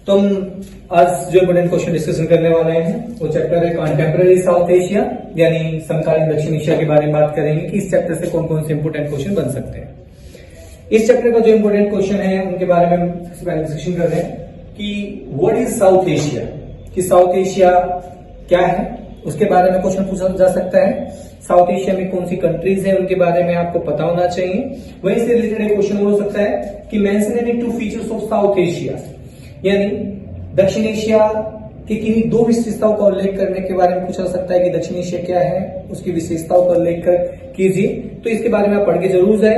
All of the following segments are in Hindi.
तो हम आज जो इम्पोर्टेंट क्वेश्चन डिस्कशन करने वाले हैं वो चैप्टर है कंटेम्पररी साउथ एशिया, यानी समकालीन दक्षिण एशिया के बारे में बात करेंगे कि इस चैप्टर से कौन कौन से इंपोर्टेंट क्वेश्चन बन सकते हैं। इस चैप्टर का जो इंपोर्टेंट क्वेश्चन है उनके बारे में हम सबसे पहले डिस्कशन कर रहे हैं कि व्हाट इज साउथ एशिया, कि साउथ एशिया क्या है, उसके बारे में क्वेश्चन पूछा जा सकता है। साउथ एशिया में कौन सी कंट्रीज हैं उनके बारे में आपको पता होना चाहिए। वहीं से रिलेटेड एक क्वेश्चन हो सकता है कि mention any two features of south Asia, यानी दक्षिण एशिया की किन्हीं दो विशेषताओं का उल्लेख करने के बारे में पूछा जा सकता है कि दक्षिण एशिया क्या है, उसकी विशेषताओं का उल्लेख कीजिए। तो इसके बारे में आप पढ़ के जरूर जाए।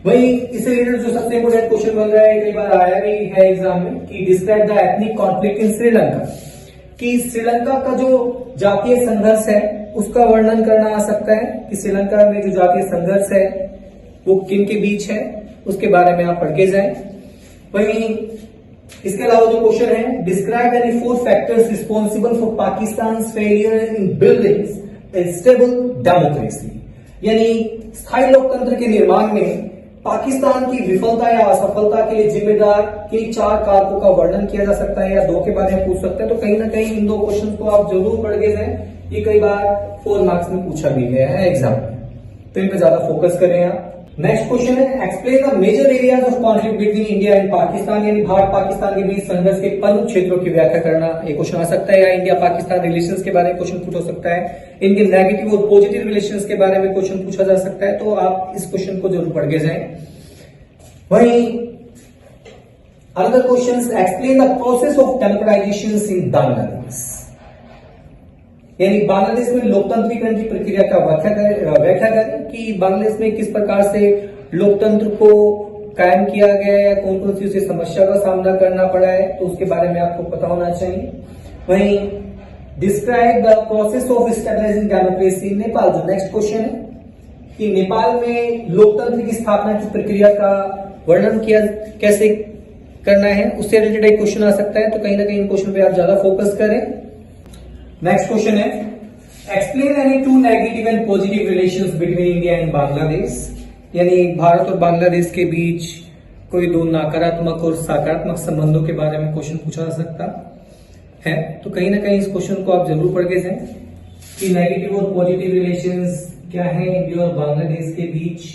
वहीं इससे रिलेटेड जो सबसे इंपोर्टेंट क्वेश्चन बन रहा है, कई बार आया भी है एग्जाम में, कि describe the ethnic conflict in Sri Lanka, कि श्रीलंका का जो जातीय संघर्ष है उसका वर्णन करना आ सकता है कि श्रीलंका में जो जातीय संघर्ष है वो किन के बीच है, उसके बारे में आप पढ़ के जाए। वहीं इसके अलावा जो क्वेश्चन है, describe any 4 factors responsible for Pakistan failure in building A stable democracy, यानी स्थायी लोकतंत्र के निर्माण में पाकिस्तान की विफलता या असफलता के लिए जिम्मेदार किन 4 कारकों का वर्णन किया जा सकता है या 2 के बारे में पूछ सकते हैं। तो कहीं ना कहीं इन 2 क्वेश्चन को आप जरूर पढ़ के जाएं। ये कई बार 4 मार्क्स में पूछा भी गया है एग्जाम में, तो इन पे ज्यादा फोकस करें आप। नेक्स्ट क्वेश्चन है, explain the major areas of conflict between India and Pakistan, यानी भारत पाकिस्तान के बीच संघर्ष के प्रमुख क्षेत्रों की व्याख्या करना। ये क्वेश्चन आ सकता है। या इंडिया पाकिस्तान रिलेशंस के बारे में क्वेश्चन पूछ सकता है। इनके नेगेटिव और पॉजिटिव रिलेशंस के बारे में क्वेश्चन पूछा जा सकता है। तो आप इस क्वेश्चन को जरूर पढ़ के जाएं। वहीं another question, explain the process of democratization in Bangladesh, यानी बांग्लादेश में लोकतंत्रीकरण की प्रक्रिया का व्याख्या करें कि बांग्लादेश में किस प्रकार से लोकतंत्र को कायम किया गया है, कौन कौन सी उसे समस्या का सामना करना पड़ा है, तो उसके बारे में आपको पता होना चाहिए। वहीं describe the process of establishing democracy in Nepal, जो नेक्स्ट क्वेश्चन है कि नेपाल में लोकतंत्र की स्थापना की प्रक्रिया का वर्णन किया कैसे करना है, उससे रिलेटेड एक क्वेश्चन आ सकता है। तो कहीं ना कहीं इन क्वेश्चन पे आप ज्यादा फोकस करें। नेक्स्ट क्वेश्चन है, explain any 2 negative and positive relations between India and Bangladesh, यानी भारत और बांग्लादेश के बीच कोई 2 नकारात्मक और सकारात्मक संबंधों के बारे में क्वेश्चन पूछा जा सकता है। तो कहीं ना कहीं इस क्वेश्चन को आप जरूर पढ़ के जाएं कि नेगेटिव और पॉजिटिव रिलेशंस क्या है इंडिया और बांग्लादेश के बीच।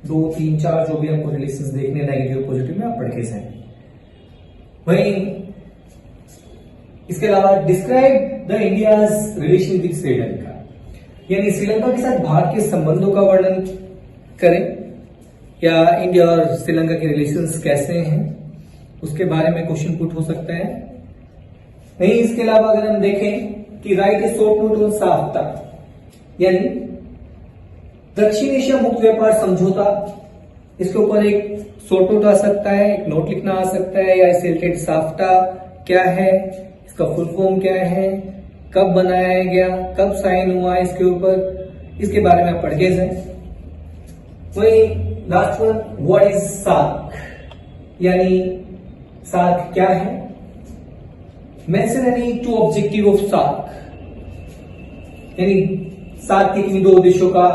2, 3, 4 जो भी आपको रिलेशंस देखने नेगेटिव और पॉजिटिव में आप पढ़ के जाएं। वहीं इसके अलावा describe the India's relation with Sri Lanka, यानी श्रीलंका के साथ भारत के संबंधों का वर्णन करें या इंडिया और श्रीलंका के रिलेशंस कैसे हैं, उसके बारे में क्वेश्चन पुट हो सकता है। नहीं, इसके अलावा अगर हम देखें कि write a short note on SAFTA, यानी दक्षिण एशिया मुक्त व्यापार समझौता, इसके ऊपर एक शॉर्ट नोट आ सकता है, एक नोट लिखना आ सकता है, या इससे रिलेटेड साफ्ता क्या है, इसका फुल फॉर्म क्या है, कब बनाया गया, कब साइन हुआ इसके ऊपर, इसके बारे में आप पढ़ के जाएं। वही last one, what is SAARC, यानी सार्क क्या है, mention any 2 objective of SAARC, यानी सार्क के किन 2 उद्देश्यों का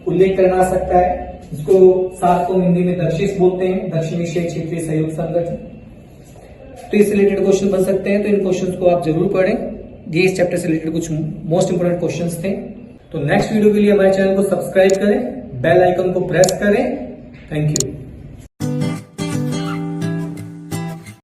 उल्लेख करना आ सकता है। इसको सार्क को हिंदी में दक्षिस बोलते हैं, दक्षिण एशियाई क्षेत्रीय सहयोग संगठन। तो इससे रिलेटेड क्वेश्चन बन सकते हैं। तो इन क्वेश्चंस को आप जरूर पढ़ें। ये इस चैप्टर से रिलेटेड कुछ मोस्ट इंपोर्टेंट क्वेश्चंस थे। तो नेक्स्ट वीडियो के लिए हमारे चैनल को सब्सक्राइब करें, बेल आइकन को प्रेस करें। Thank you.